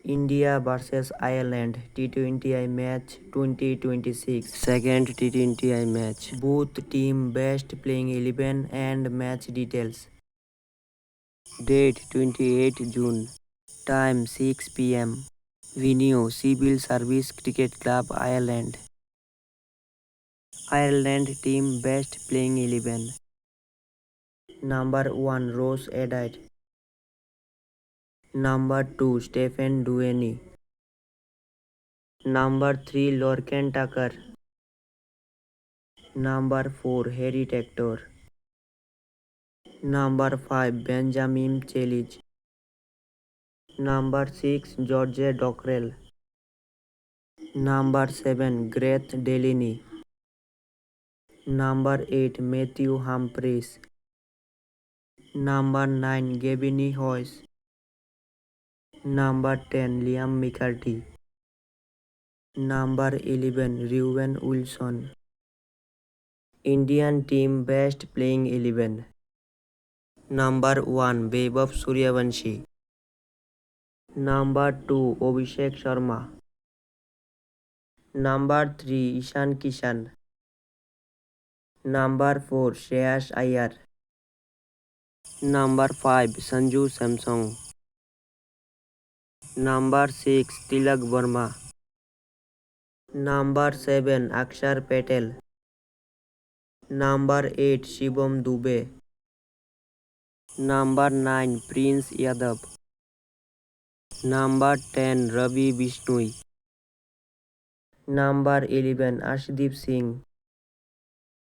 India versus Ireland T20I match 2026. Second T20I match. Both team best playing 11 and match details. Date 28 June. Time 6 p.m. Venue Civil Service Cricket Club Ireland. Ireland team best playing 11. Number 1 Ross Edite. Number 2 Stephen Dueney. Number 3 Lorcan Tucker. Number 4 Harry Tector. Number 5 Benjamin Chelich. Number 6 George Dockrell. Number 7 Gareth Delaney. Number 8 Matthew Humphries. Number 9 Gavin Hoyes. Number 10 Liam McCarthy. Number 11 Reuben Wilson. Indian team best playing 11. Number 1 Vaibhav Suryavanshi. Number 2 Abhishek Sharma. Number 3 Ishan Kishan. Number 4 Shreyas Iyer. Number 5 Sanju Samsung. Number 6 Tilak Verma. Number 7 Akshar Patel. Number 8 Shivam Dubey. Number 9 Prince Yadav. Number 10 Ravi Bishnoi. Number 11 Ashdeep Singh.